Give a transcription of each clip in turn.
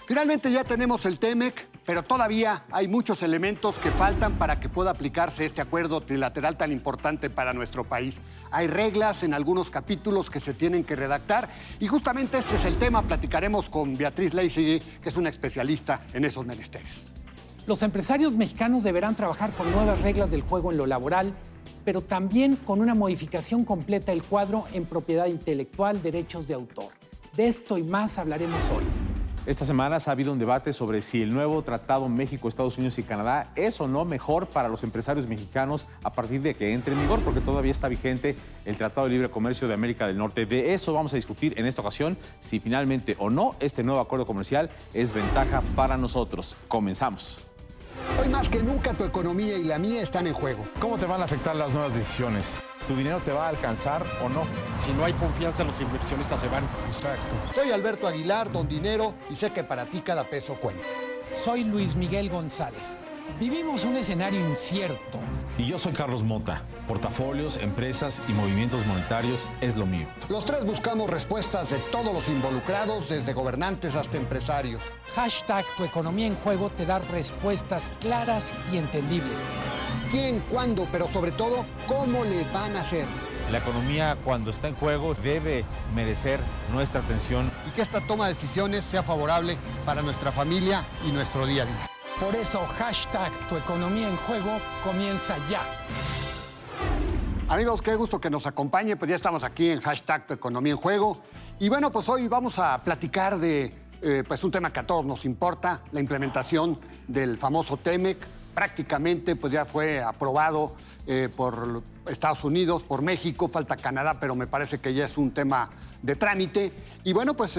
Finalmente ya tenemos el TEMEC, pero todavía hay muchos elementos que faltan para que pueda aplicarse este acuerdo trilateral tan importante para nuestro país. Hay reglas en algunos capítulos que se tienen que redactar y justamente este es el tema. Platicaremos con Beatriz Leisegui, que es una especialista en esos menesteres. Los empresarios mexicanos deberán trabajar con nuevas reglas del juego en lo laboral, pero también con una modificación completa del cuadro en propiedad intelectual, derechos de autor. De esto y más hablaremos hoy. Esta semana ha habido un debate sobre si el nuevo tratado México, Estados Unidos y Canadá es o no mejor para los empresarios mexicanos a partir de que entre en vigor, porque todavía está vigente el Tratado de Libre Comercio de América del Norte. De eso vamos a discutir en esta ocasión, si finalmente o no este nuevo acuerdo comercial es ventaja para nosotros. Comenzamos. Hoy más que nunca tu economía y la mía están en juego. ¿Cómo te van a afectar las nuevas decisiones? ¿Tu dinero te va a alcanzar o no? Si no hay confianza, los inversionistas se van. Exacto. Soy Alberto Aguilar, don Dinero, y sé que para ti cada peso cuenta. Soy Luis Miguel González. Vivimos un escenario incierto. Y yo soy Carlos Mota. Portafolios, empresas y movimientos monetarios es lo mío. Los tres buscamos respuestas de todos los involucrados, desde gobernantes hasta empresarios. Hashtag Tu Economía en Juego te da respuestas claras y entendibles. ¿Quién, cuándo, pero sobre todo, cómo le van a hacer? La economía, cuando está en juego, debe merecer nuestra atención. Y que esta toma de decisiones sea favorable para nuestra familia y nuestro día a día. Por eso, hashtag Tu Economía en Juego comienza ya. Amigos, qué gusto que nos acompañe. Pues ya estamos aquí en hashtag Tu Economía en Juego. Y bueno, pues hoy vamos a platicar de pues un tema que a todos nos importa, la implementación del famoso TEMEC. Prácticamente pues ya fue aprobado por Estados Unidos, por México, falta Canadá, pero me parece que ya es un tema de trámite. Y bueno, pues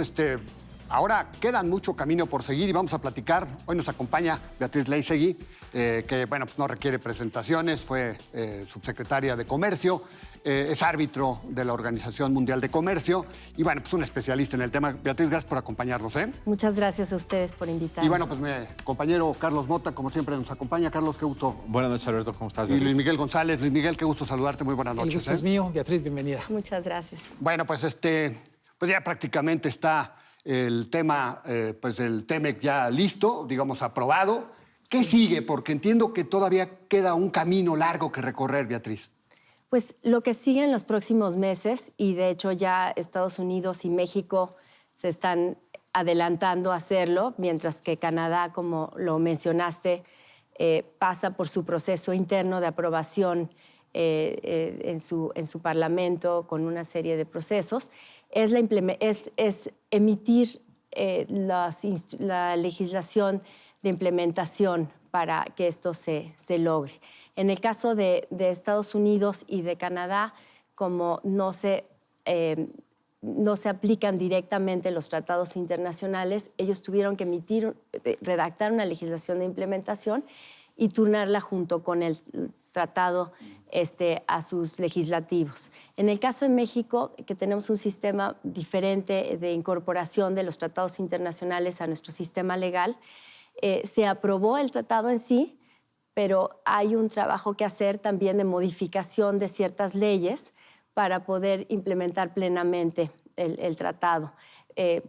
ahora quedan mucho camino por seguir y vamos a platicar. Hoy nos acompaña Beatriz Leisegui, que bueno, pues no requiere presentaciones, fue subsecretaria de Comercio, es árbitro de la Organización Mundial de Comercio y bueno, pues un especialista en el tema. Beatriz, gracias por acompañarnos. Muchas gracias a ustedes por invitarme. Y bueno, pues mi compañero Carlos Mota, como siempre, nos acompaña. Carlos, qué gusto. Buenas noches, Alberto, ¿cómo estás, Y Beatriz? Luis Miguel González. Luis Miguel, qué gusto saludarte. Muy buenas noches. El gusto es mío. Beatriz, bienvenida. Muchas gracias. Bueno, pues pues ya prácticamente está el tema, pues el TEMEC ya listo, digamos, aprobado. ¿Qué sigue? Porque entiendo que todavía queda un camino largo que recorrer, Beatriz. Pues lo que sigue en los próximos meses, y de hecho ya Estados Unidos y México se están adelantando a hacerlo, mientras que Canadá, como lo mencionaste, pasa por su proceso interno de aprobación en su parlamento con una serie de procesos, es emitir la legislación de implementación para que esto se logre. En el caso de Estados Unidos y de Canadá, como no se aplican directamente los tratados internacionales, ellos tuvieron que redactar una legislación de implementación y turnarla junto con el tratado a sus legislativos. En el caso de México, que tenemos un sistema diferente de incorporación de los tratados internacionales a nuestro sistema legal, se aprobó el tratado en sí, pero hay un trabajo que hacer también de modificación de ciertas leyes para poder implementar plenamente el tratado.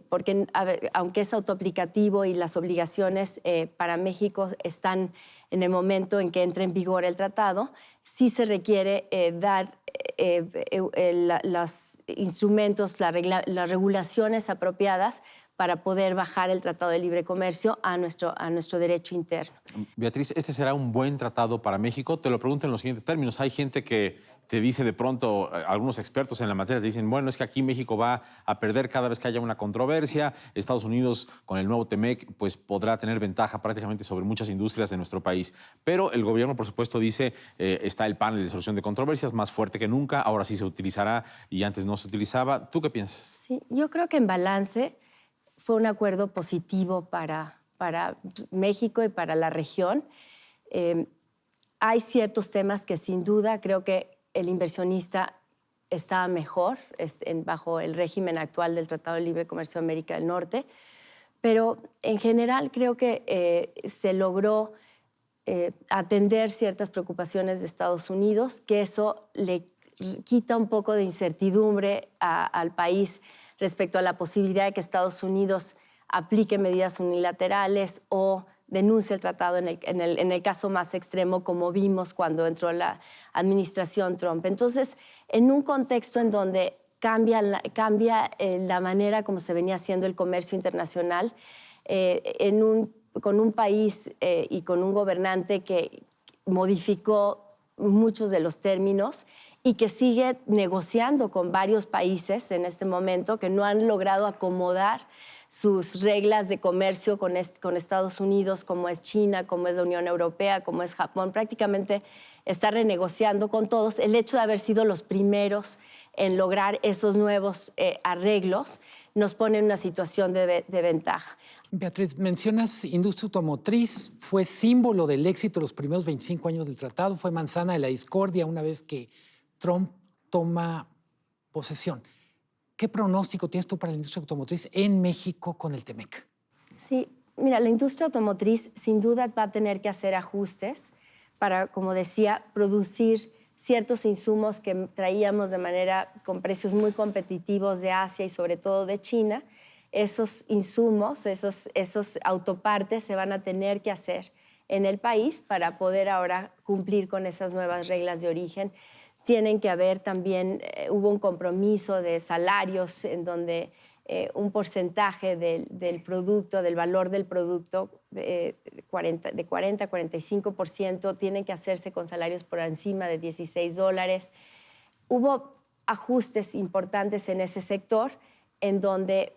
Porque aunque es autoaplicativo y las obligaciones para México están en el momento en que entre en vigor el tratado, sí se requiere dar los instrumentos, las regulaciones apropiadas para poder bajar el Tratado de Libre Comercio a nuestro derecho interno. Beatriz, ¿este será un buen tratado para México? Te lo pregunto en los siguientes términos. Hay gente que te dice de pronto, algunos expertos en la materia te dicen, bueno, es que aquí México va a perder cada vez que haya una controversia. Estados Unidos, con el nuevo TEMEC, pues podrá tener ventaja prácticamente sobre muchas industrias de nuestro país. Pero el gobierno, por supuesto, dice, está el panel de solución de controversias más fuerte que nunca. Ahora sí se utilizará y antes no se utilizaba. ¿Tú qué piensas? Sí, yo creo que en balance fue un acuerdo positivo para México y para la región. Hay ciertos temas que sin duda creo que el inversionista está mejor bajo el régimen actual del Tratado de Libre Comercio de América del Norte, pero en general creo que se logró atender ciertas preocupaciones de Estados Unidos, que eso le quita un poco de incertidumbre al país respecto a la posibilidad de que Estados Unidos aplique medidas unilaterales o denuncie el tratado en el caso más extremo, como vimos cuando entró la administración Trump. Entonces, en un contexto en donde cambia la manera como se venía haciendo el comercio internacional, con un país y con un gobernante que modificó muchos de los términos y que sigue negociando con varios países en este momento que no han logrado acomodar sus reglas de comercio con Estados Unidos, como es China, como es la Unión Europea, como es Japón. Prácticamente está renegociando con todos. El hecho de haber sido los primeros en lograr esos nuevos arreglos nos pone en una situación de ventaja. Beatriz, mencionas industria automotriz, fue símbolo del éxito los primeros 25 años del tratado, fue manzana de la discordia una vez que Trump toma posesión. ¿Qué pronóstico tienes tú para la industria automotriz en México con el TEMEC? Sí, mira, la industria automotriz sin duda va a tener que hacer ajustes para, como decía, producir ciertos insumos que traíamos con precios muy competitivos de Asia y sobre todo de China. Esos insumos, esos autopartes se van a tener que hacer en el país para poder ahora cumplir con esas nuevas reglas de origen. Tienen que haber también, hubo un compromiso de salarios en donde un porcentaje del producto, del valor del producto, de 40 a 45%, tiene que hacerse con salarios por encima de $16. Hubo ajustes importantes en ese sector, en donde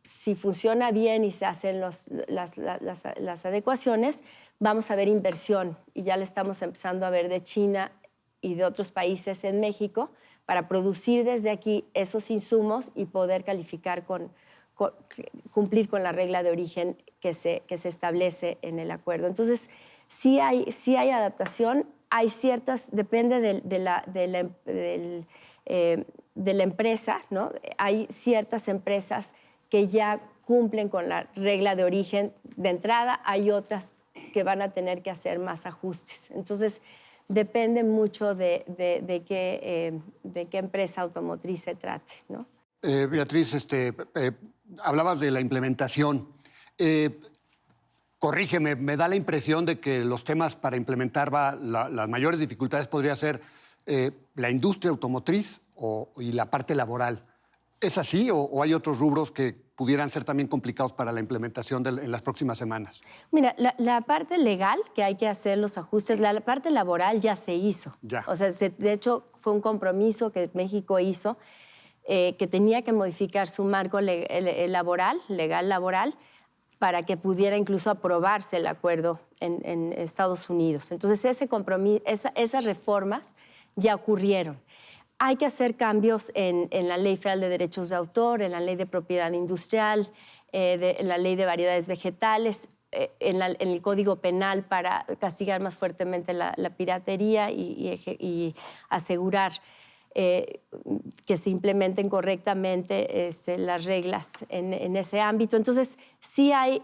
si funciona bien y se hacen las adecuaciones, vamos a ver inversión, y ya le estamos empezando a ver de China y de otros países en México, para producir desde aquí esos insumos y poder calificar cumplir con la regla de origen que se establece en el acuerdo. Entonces, sí hay adaptación, hay ciertas, depende de la empresa, ¿no? Hay ciertas empresas que ya cumplen con la regla de origen de entrada, hay otras que van a tener que hacer más ajustes. Entonces, depende mucho de qué empresa automotriz se trate, ¿no? Beatriz, hablabas de la implementación. Corrígeme, me da la impresión de que los temas para implementar las mayores dificultades podría ser la industria automotriz y la parte laboral. ¿Es así o hay otros rubros que pudieran ser también complicados para la implementación en las próximas semanas? Mira, la parte legal, que hay que hacer los ajustes, la parte laboral ya se hizo. Ya. O sea, de hecho, fue un compromiso que México hizo, que tenía que modificar su marco legal laboral, para que pudiera incluso aprobarse el acuerdo en Estados Unidos. Entonces, ese compromiso, esas reformas ya ocurrieron. Hay que hacer cambios en la Ley Federal de Derechos de Autor, en la Ley de Propiedad Industrial, en la Ley de Variedades Vegetales, en el Código Penal para castigar más fuertemente la piratería y asegurar que se implementen correctamente las reglas en ese ámbito. Entonces, sí hay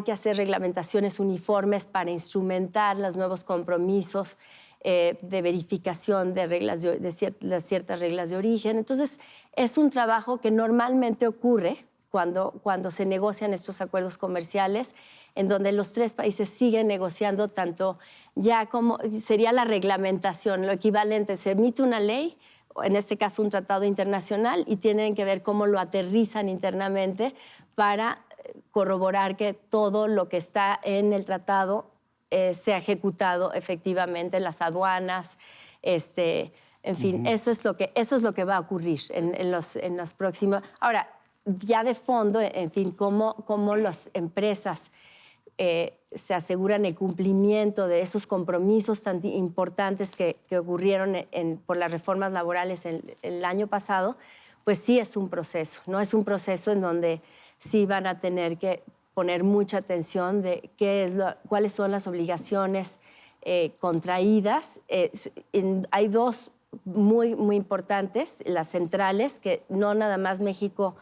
que hacer reglamentaciones uniformes para instrumentar los nuevos compromisos de verificación de ciertas reglas de origen. Entonces, es un trabajo que normalmente ocurre cuando se negocian estos acuerdos comerciales, en donde los tres países siguen negociando tanto ya como sería la reglamentación, lo equivalente. Se emite una ley, en este caso un tratado internacional, y tienen que ver cómo lo aterrizan internamente para corroborar que todo lo que está en el tratado sea ejecutado efectivamente en las aduanas, en fin, eso es lo que va a ocurrir en los próximos. Ahora, ya de fondo, en fin, cómo las empresas se aseguran el cumplimiento de esos compromisos tan importantes que ocurrieron por las reformas laborales el año pasado, pues sí es un proceso, ¿no? Es un proceso en donde sí van a tener que poner mucha atención de cuáles son las obligaciones contraídas. Hay dos muy, muy importantes, las centrales, que no nada más México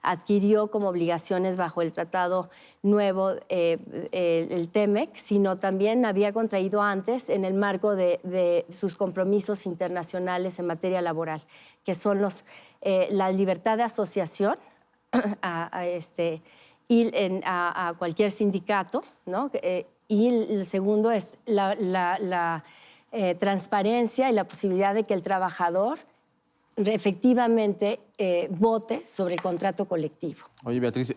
adquirió como obligaciones bajo el tratado nuevo, el TEMEC, sino también había contraído antes en el marco de sus compromisos internacionales en materia laboral, que son la libertad de asociación y a cualquier sindicato, ¿no? Y el segundo es la transparencia y la posibilidad de que el trabajador efectivamente vote sobre el contrato colectivo. Oye, Beatriz,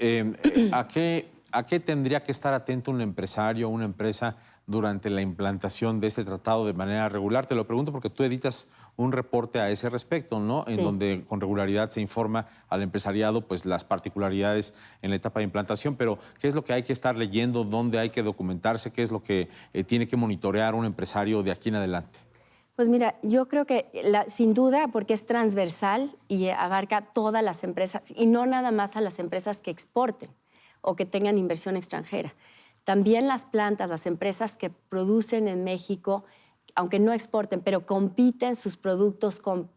¿a qué tendría que estar atento un empresario o una empresa durante la implantación de este tratado de manera regular? Te lo pregunto porque tú editas un reporte a ese respecto, ¿no? En donde con regularidad se informa al empresariado pues las particularidades en la etapa de implantación, pero ¿qué es lo que hay que estar leyendo? ¿Dónde hay que documentarse? ¿Qué es lo que tiene que monitorear un empresario de aquí en adelante? Pues mira, yo creo que sin duda, porque es transversal y abarca todas las empresas, y no nada más a las empresas que exporten o que tengan inversión extranjera. También las plantas, las empresas que producen en México, aunque no exporten, pero compiten sus productos con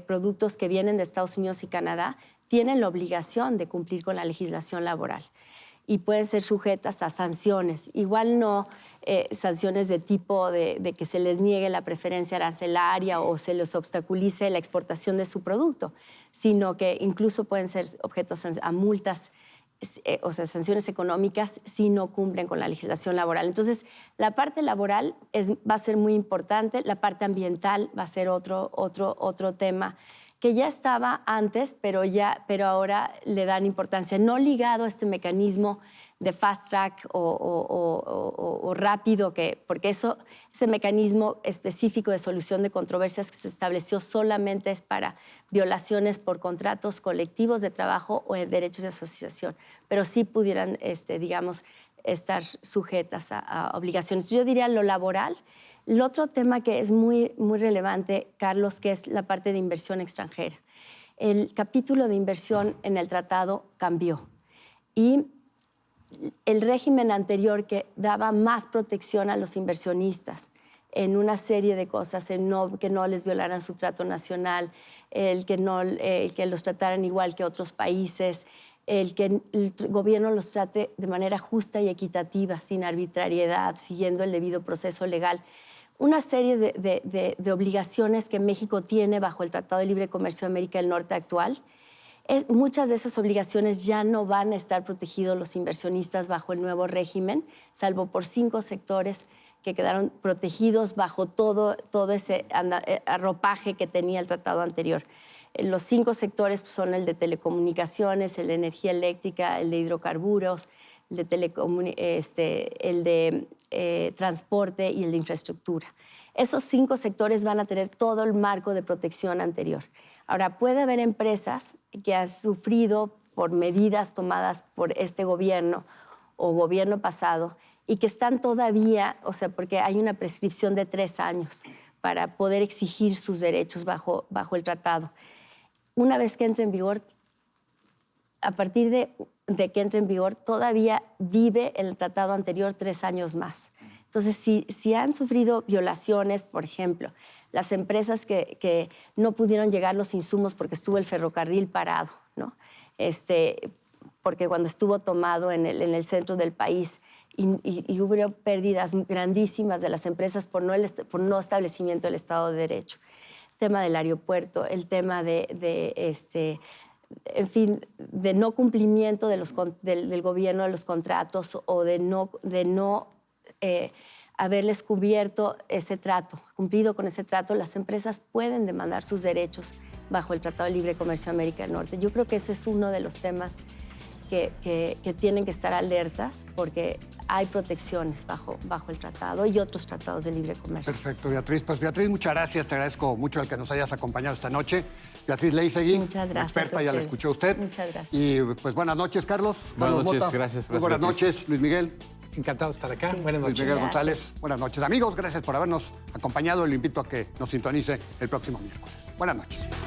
productos que vienen de Estados Unidos y Canadá, tienen la obligación de cumplir con la legislación laboral y pueden ser sujetas a sanciones. Igual no sanciones de tipo de que se les niegue la preferencia arancelaria o se les obstaculice la exportación de su producto, sino que incluso pueden ser objetos a multas, o sea, sanciones económicas si no cumplen con la legislación laboral. Entonces, la parte laboral va a ser muy importante, la parte ambiental va a ser otro tema que ya estaba antes, pero ahora le dan importancia, no ligado a este mecanismo de fast track o rápido, porque ese mecanismo específico de solución de controversias que se estableció solamente es para violaciones por contratos colectivos de trabajo o de derechos de asociación, pero sí pudieran, digamos, estar sujetas a obligaciones. Yo diría lo laboral. El otro tema que es muy, muy relevante, Carlos, que es la parte de inversión extranjera. El capítulo de inversión en el tratado cambió y el régimen anterior que daba más protección a los inversionistas en una serie de cosas, que no les violaran su trato nacional, que los trataran igual que otros países, el que el gobierno los trate de manera justa y equitativa, sin arbitrariedad, siguiendo el debido proceso legal. Una serie de obligaciones que México tiene bajo el Tratado de Libre Comercio de América del Norte actual. Muchas de esas obligaciones ya no van a estar protegidos los inversionistas bajo el nuevo régimen, salvo por 5 sectores que quedaron protegidos bajo todo ese arropaje que tenía el tratado anterior. Los 5 sectores son el de telecomunicaciones, el de energía eléctrica, el de hidrocarburos, el de transporte y el de infraestructura. Esos 5 sectores van a tener todo el marco de protección anterior. Ahora, puede haber empresas que han sufrido por medidas tomadas por este gobierno o gobierno pasado y que están todavía, o sea, porque hay una prescripción de 3 años para poder exigir sus derechos bajo el tratado. Una vez que entre en vigor, a partir de que entre en vigor, todavía vive el tratado anterior 3 años más. Entonces, si han sufrido violaciones, por ejemplo, las empresas que no pudieron llegar los insumos porque estuvo el ferrocarril parado, ¿no? Porque cuando estuvo tomado en el centro del país y hubo pérdidas grandísimas de las empresas por no establecimiento del Estado de Derecho. El tema del aeropuerto, el tema en fin, de no cumplimiento del gobierno de los contratos o de no haberles cumplido con ese trato, las empresas pueden demandar sus derechos bajo el Tratado de Libre Comercio de América del Norte. Yo creo que ese es uno de los temas que tienen que estar alertas porque hay protecciones bajo el tratado y otros tratados de libre comercio. Perfecto, Beatriz. Pues Beatriz, muchas gracias. Te agradezco mucho el que nos hayas acompañado esta noche. Beatriz Leisegui, muchas gracias, experta, ya la escuchó usted. Muchas gracias. Y pues buenas noches, Carlos. Buenas Carlos noches, Mota. gracias. Muy buenas Beatriz. noches, Luis Miguel. Encantado de estar acá. Buenas Luis noches. Miguel Gracias. González. Buenas noches, amigos. Gracias por habernos acompañado. Le invito a que nos sintonice el próximo miércoles. Buenas noches.